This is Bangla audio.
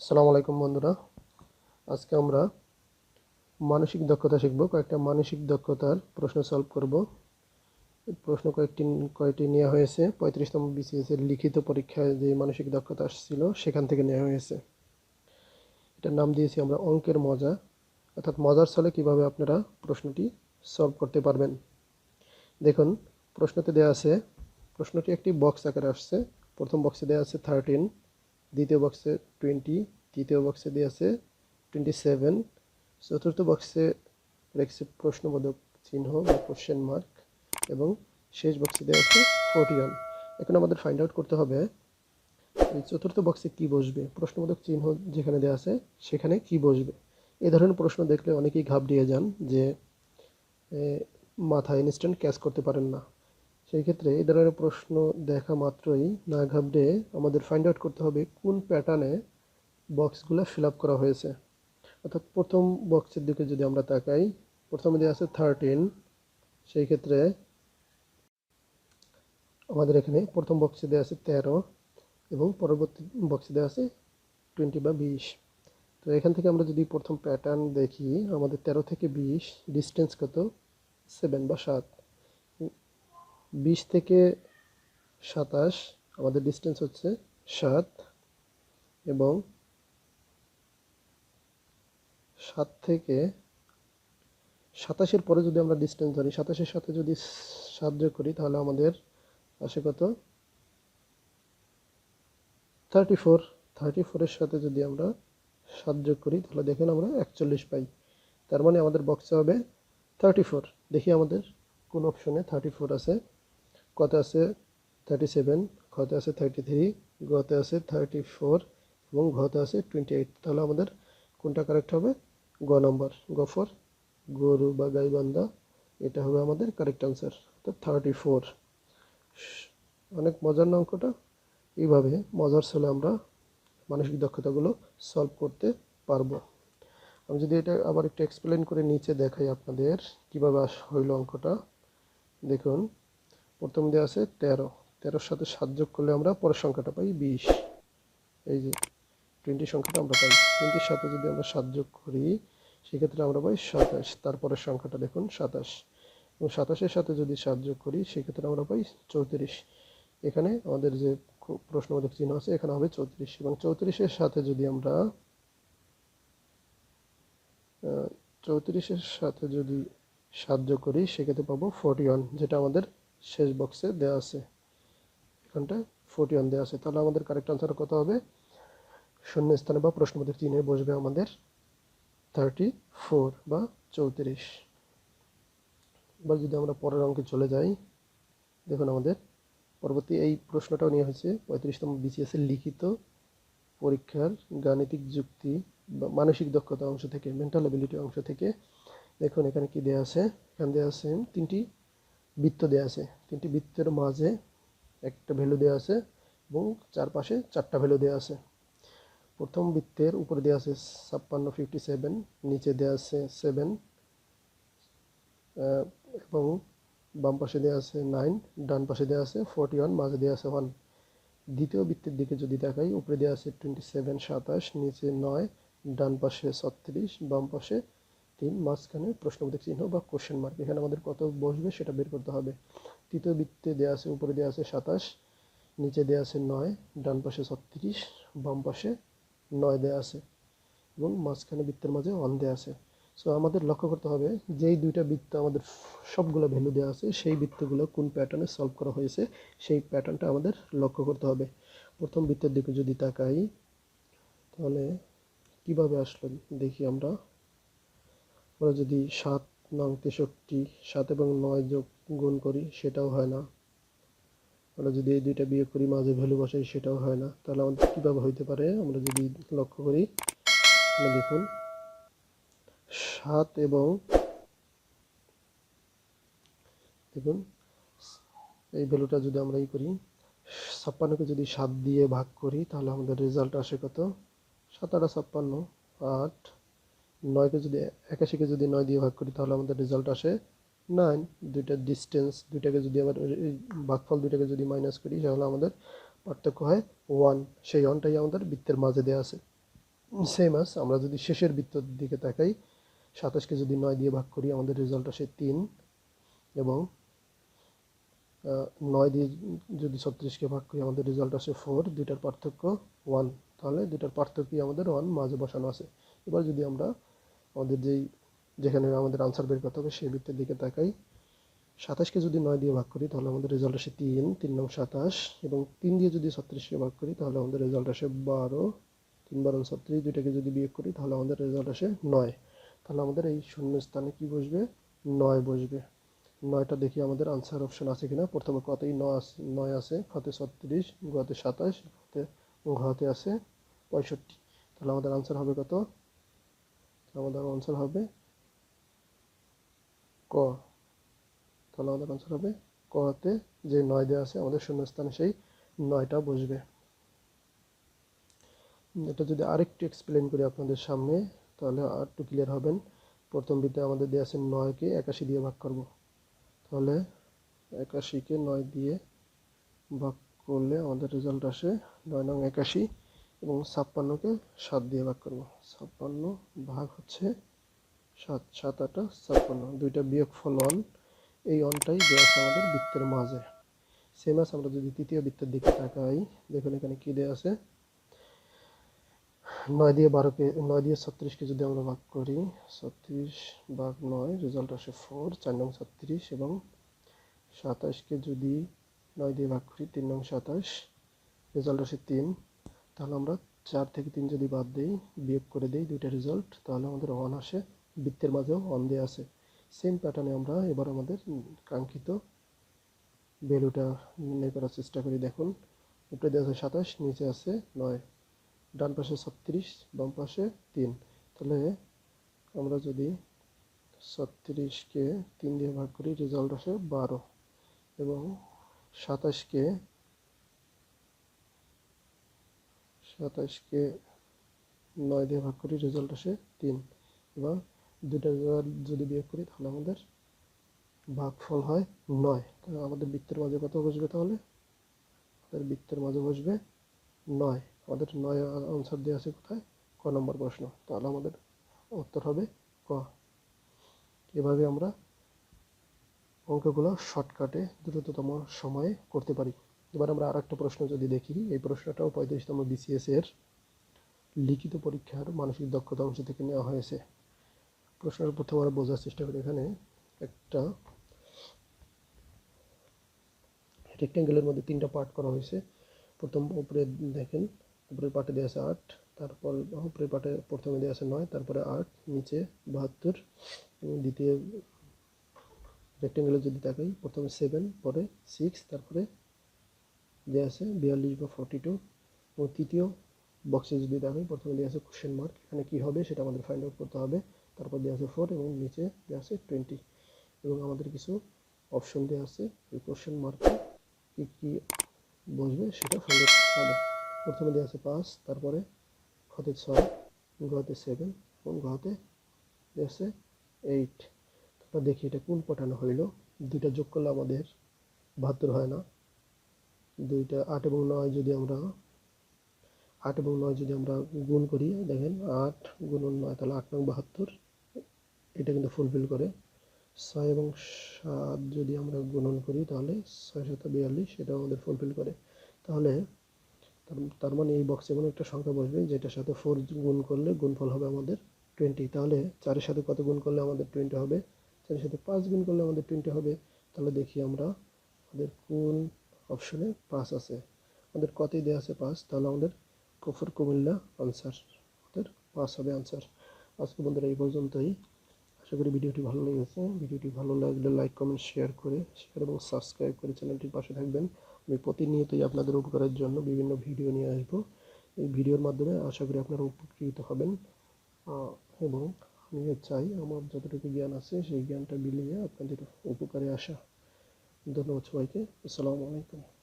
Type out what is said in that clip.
আসসালামু আলাইকুম বন্ধুরা। আজকে আমরা মানসিক দক্ষতা শিখব। কয়েকটা মানসিক দক্ষতার প্রশ্ন সলভ করব। এই প্রশ্ন কয়টি নেওয়া হয়েছে 35তম বিসিএস এর লিখিত পরীক্ষায় যে মানসিক দক্ষতা আসছিল সেখান থেকে নেওয়া হয়েছে। এটার নাম দিয়েছি আমরা অঙ্কের মজা, অর্থাৎ মজার ছলে কিভাবে আপনারা প্রশ্নটি সলভ করতে পারবেন। দেখুন, প্রশ্নতে দেওয়া আছে, প্রশ্নটি একটি বক্স আকারে আসছে। প্রথম বক্সে দেওয়া আছে 13, দ্বিতীয় বক্সে 20, তৃতীয় বক্সে দেওয়া আছে 27, চতুর্থ বক্সে রেখেছে প্রশ্নবোধক চিহ্ন বা কোশ্চেন মার্ক, এবং শেষ বক্সে দেওয়া আছে 41। এখন আমাদের ফাইন্ড আউট করতে হবে এই চতুর্থ বক্সে কি বসবে, প্রশ্নবোধক চিহ্ন যেখানে দেওয়া আছে সেখানে কি বসবে। এই ধরনের প্রশ্ন দেখলে অনেকেই ঘাবড়িয়ে যান, যে মাথায় ইনস্ট্যান্ট ক্যাচ করতে পারেন না। সেই ক্ষেত্রে এই ধরনের প্রশ্ন দেখা মাত্রই না ঘাবড়ে আমাদের ফাইন্ড আউট করতে হবে কোন প্যাটার্নে বক্সগুলো ফিল আপ করা হয়েছে। অর্থাৎ প্রথম বক্সের দিকে যদি আমরা তাকাই, প্রথমে দেওয়া আছে 13, সেই ক্ষেত্রে আমাদের এখানে প্রথম বক্সে দেওয়া আছে 13 এবং পরবর্তী বক্সে দেওয়া আছে 20 বা 20। তো এখান থেকে আমরা যদি প্রথম প্যাটার্ন দেখি, আমাদের 13 থেকে 20 ডিস্টেন্স কত? 7 বা 7। 20 থেকে 27 আমাদের ডিস্টেন্স হচ্ছে 7, এবং 7 থেকে 27-এর পরে যদি আমরা ডিস্টেন্স ধরি, 27-এর সাথে যদি 7 যোগ করি তাহলে আমাদের আসে কত? 34। 34-এর সাথে যদি আমরা 7 যোগ করি তাহলে দেখেন আমরা 41 পাই। তার মানে আমাদের বক্সে হবে 34। দেখি আমাদের কোন অপশনে 34 আছে। কতে আছে 37, খতে আছে 33, গতে আছে 34 এবং ঘতে আছে 28। তাহলে আমাদের কোনটা কারেক্ট হবে? গ নম্বর, গ ফর গরু বা গাইবান্ধা। এটা হবে আমাদের কারেক্ট আনসার, অর্থাৎ 34। অনেক মজার না অঙ্কটা? এইভাবে মজার ছলে আমরা মানসিক দক্ষতাগুলো সলভ করতে পারবো। আমি যদি এটা আবার একটু এক্সপ্লেন করে নিচে দেখাই আপনাদের কীভাবে হইল অঙ্কটা। দেখুন, প্রথম দেওয়া আছে 13, 13-এর সাথে 7 যোগ করলে আমরা পরের সংখ্যাটা পাই 20। এই যে 20 সংখ্যাটা আমরা পাই, 20-এর সাথে যদি আমরা 7 যোগ করি সেক্ষেত্রে আমরা পাই 27। তারপরের সংখ্যাটা দেখুন 27, এবং 27-এর সাথে যদি 7 যোগ করি সেক্ষেত্রে আমরা পাই 34। এখানে আমাদের যে প্রশ্নবোধক চিহ্ন আছে এখানে হবে 34, এবং 34-এর সাথে যদি আমরা 7 যোগ করি সেক্ষেত্রে পাবো 41, যেটা আমাদের শেষ বক্সে দেওয়া আছে। এখানটা 41 দেওয়া আছে। তাহলে আমাদের কারেক্ট আনসার কত হবে? শূন্য স্থানে বা প্রশ্নবোধক চিহ্নে বসবে আমাদের 34 বা 34। এবার যদি আমরা পরের অঙ্কে চলে যাই, দেখুন আমাদের পরবর্তী এই প্রশ্নটাও নিয়ে হয়েছে 35তম বিসিএস এর লিখিত পরীক্ষার গাণিতিক যুক্তি বা মানসিক দক্ষতা অংশ থেকে, মেন্টাল অ্যাবিলিটি অংশ থেকে। দেখুন এখানে কি দেওয়া আছে, এখানে দেওয়া আছে 3টি বৃত্ত দেওয়া আছে। 3টি বৃত্তের মাঝে একটা ভ্যালু দেওয়া আছে এবং চারপাশে 4টা ভ্যালু দেওয়া আছে। প্রথম বৃত্তের উপরে দেওয়া আছে 56, 57, নিচে দেওয়া আছে 7, এবং বাম পাশে দেওয়া আছে 9, ডান পাশে দেওয়া আছে 41, মাঝে দেওয়া আছে 1। দ্বিতীয় বৃত্তের দিকে যদি দেখাই, উপরে দেওয়া আছে 27, 27, নিচে 9, ডান পাশে 36, বাম পাশে 3, মাঝখানে প্রশ্নবোধক চিহ্ন বা কোশ্চেন মার্ক। এখানে আমাদের কত বসবে সেটা বের করতে হবে। তৃতীয় বৃত্তে দেওয়া আছে, উপরে দেওয়া আছে 27, নিচে দেওয়া আছে 9, ডান পাশে 36, বাম পাশে 9 দেওয়া আছে, এবং মাঝখানে বৃত্তের মাঝে 1 দেওয়া আছে। সো আমাদের লক্ষ্য করতে হবে যেই দুইটা বৃত্ত আমাদের সবগুলো ভ্যালু দেওয়া আছে সেই বৃত্তগুলো কোন প্যাটার্নে সলভ করা হয়েছে সেই প্যাটার্নটা আমাদের লক্ষ্য করতে হবে। প্রথম বৃত্তের দিকে যদি তাকাই তাহলে কিভাবে আসলো দেখি আমরা। যদি 7 নং 63, 7 এবং 9 যোগ গুণ করি সেটাও হয় না। আমরা যদি এই দুইটা বিয়োগ করি মাঝে ভ্যালু বসাই সেটাও হয় না। তাহলে আমাদের কীভাবে হইতে পারে আমরা যদি লক্ষ্য করি, দেখুন 7 এবং দেখুন এই ভ্যালুটা যদি আমরা করি, 56কে যদি 7 দিয়ে ভাগ করি তাহলে আমাদের রেজাল্ট আসে কত? 7 8 56, 8। 9কে যদি 81কে যদি 9 দিয়ে ভাগ করি তাহলে আমাদের রেজাল্ট আসে 9। দুইটার ডিস্টেন্স দুইটাকে যদি আবার ভাগফল দুইটাকে যদি মাইনাস করি তাহলে আমাদের পার্থক্য হয় 1। সেই 1টাই আমাদের বৃত্তের মাঝে দেওয়া আছে। সেম আস আমরা যদি শেষের বৃত্তর দিকে তাকাই, 27কে যদি 9 দিয়ে ভাগ করি আমাদের রেজাল্ট আসে 3, এবং 9 দিয়ে যদি 36কে ভাগ করি আমাদের রেজাল্ট আসে 4, দুইটার পার্থক্য 1। তাহলে দুইটার পার্থক্যই আমাদের 1 মাঝে বসানো আছে। এবার যদি আমরা আমাদের যেখানে আমাদের আনসার বের করতে হবে সেই বৃত্তের দিকে তাকাই, 27কে যদি 9 দিয়ে ভাগ করি তাহলে আমাদের রেজাল্ট আসে 3, 3 নং 27, এবং 3 দিয়ে যদি 36কে ভাগ করি তাহলে আমাদের রেজাল্ট আসে 12, 3 12 36, দুইটাকে যদি বিয়োগ করি তাহলে আমাদের রেজাল্ট আসে 9। তাহলে আমাদের এই শূন্য স্থানে কি বসবে? 9 বসবে। 9টা দেখি আমাদের আনসার অপশন আছে কিনা। প্রথমে কতেই 9 আছে, খতে 36, গতে 27, ঘতে আছে 65। তাহলে আমাদের আনসার হবে কত? আমাদের আনসার হবে ক। তাহলে আমাদের আনসার হবে কতে যে 9 দেওয়া আছে আমাদের শূন্যস্থানে সেই 9টা বসবে। এটা যদি আরেকটু এক্সপ্লেন করি আপনাদের সামনে তাহলে আর একটু ক্লিয়ার হবেন। প্রথম বিতে আমাদের দেওয়া আছে 9কে 81 দিয়ে ভাগ করব। তাহলে 81কে 9 দিয়ে ভাগ করলে আমাদের রেজাল্ট আসে 9 নং 81, এবং 56কে 7 দিয়ে ভাগ করব। 56 ভাগ হচ্ছে 7, 7 8 56, দুইটা বিয়োগ ফল 1। এই অনটাই দেওয়া আছে আমাদের বৃত্তের মাঝে। সেম আছে আমরা যদি তৃতীয় বৃত্তের দিকে তাকাই, দেখুন এখানে কি দেওয়া আছে। 9 দিয়ে 36কে যদি আমরা ভাগ করি, 36 ভাগ 9 রেজাল্ট আসে 4, 4 নং 36, এবং 27কে যদি 9 দিয়ে ভাগ করি 3 নং 27, রেজাল্ট আসে 3। তাহলে আমরা 4 থেকে 3 যদি বাদ দিই, বিয়োগ করে দিই দুইটা রেজাল্ট, তাহলে আমাদের 1 আসে। বৃত্তের মাঝেও 1 দেওয়া আছে। সেম প্যাটার্নে আমরা এবার আমাদের কাঙ্ক্ষিত ভ্যালুটা নির্ণয় করার চেষ্টা করি। দেখুন উপরে দেওয়া আছে 27, নিচে আছে 9, ডান পাশে 36, বাম পাশে 3। তাহলে আমরা যদি 36কে 3 দিয়ে ভাগ করি রেজাল্ট আসে 12, এবং 27কে 9 দিয়ে ভাগ করি রেজাল্ট আসে 3, এবং দুইটা রেজাল্ট যদি বিয়োগ করি তাহলে আমাদের ভাগফল হয় 9। তাহলে আমাদের বৃত্তের মাঝে কত বসবে? তাহলে আমাদের বৃত্তের মাঝে বসবে 9। আমাদের 9 আনসার দেওয়া আছে কোথায়? ক নম্বর প্রশ্ন। তাহলে আমাদের উত্তর হবে ক। এভাবে আমরা অঙ্কগুলো শর্টকাটে দ্রুততম সময়ে করতে পারি। এবার আমরা আরেকটা প্রশ্ন যদি দেখি, এই প্রশ্নটাও 35তম BCS এর লিখিত পরীক্ষার মানসিক দক্ষতা অংশ থেকে নেওয়া হয়েছে। প্রশ্নের প্রথমে আমরা বোঝার চেষ্টা করি। এখানে একটা রেক্ট্যাঙ্গেলের মধ্যে 3টা পার্ট করা হয়েছে। প্রথম উপরে দেখেন, উপরের পার্টে দেওয়া আছে 8, তারপর উপরের পার্টে প্রথমে দেওয়া আছে 9, তারপরে 8, নিচে 72, এবং দ্বিতীয় রেক্ট্যাঙ্গেলে যদি তাকাই প্রথমে 7, পরে 6, তারপরে দেওয়া আছে 42 বা 42, এবং তৃতীয় বক্সে যদি তাকাই প্রথমে দেওয়া আছে কোশ্চেন মার্ক। এখানে কী হবে সেটা আমাদের ফাইন্ড আউট করতে হবে। তারপর দেওয়া আছে 4, এবং নিচে দেওয়া আছে 20, এবং আমাদের কিছু অপশন দেওয়া আছে। এই কোশ্চেন মার্কে কী কী বসবে সেটা ফাইন্ড আউট করতে হবে। প্রথমে দেওয়া আছে 5, তারপরে খতে 6, গতে 7, এবং ঘতে দেওয়া আছে 8। তারপর দেখি এটা কোন প্যাটার্নে হইল। দুইটা যোগ করলে আমাদের 72 হয় না। দুইটা 8 এবং 9 যদি আমরা গুণ করি, দেখেন 8 গুণন 9, তাহলে 8 নং 72, এটা কিন্তু ফুলফিল করে। 6 এবং 7 যদি আমরা গুণন করি তাহলে 6 7 42, এটাও আমাদের ফুলফিল করে। তাহলে তার মানে এই বক্সে এমন একটা সংখ্যা বসবে যেটার সাথে 4 গুণ করলে গুণফল হবে আমাদের 20। তাহলে 4-এর সাথে কত গুণ করলে আমাদের 20 হবে? 4-এর সাথে 5 গুণ করলে আমাদের 20 হবে। তাহলে দেখি আমরা আমাদের কোন অপশনে 5 আছে। আমাদের কতই দেওয়া আছে 5, তাহলে আমাদের কফর কুমিল্লা আনসার, আমাদের 5 হবে আনসার। আজকে বন্ধুরা এই পর্যন্তই। আশা করি ভিডিওটি ভালো লেগেছে। ভিডিওটি ভালো লাগলে লাইক, কমেন্ট, শেয়ার এবং সাবস্ক্রাইব করে চ্যানেলটির পাশে থাকবেন। আমি প্রতিনিয়তই আপনাদের উপকারের জন্য বিভিন্ন ভিডিও নিয়ে আসবো। এই ভিডিওর মাধ্যমে আশা করি আপনারা উপকৃত হবেন, এবং আমিও চাই আমার যতটুকু জ্ঞান আছে সেই জ্ঞানটা বিলিয়ে আপনাদের উপকারে আসা। ধন্যবাদ সবাইকে। আসসালামু আলাইকুম।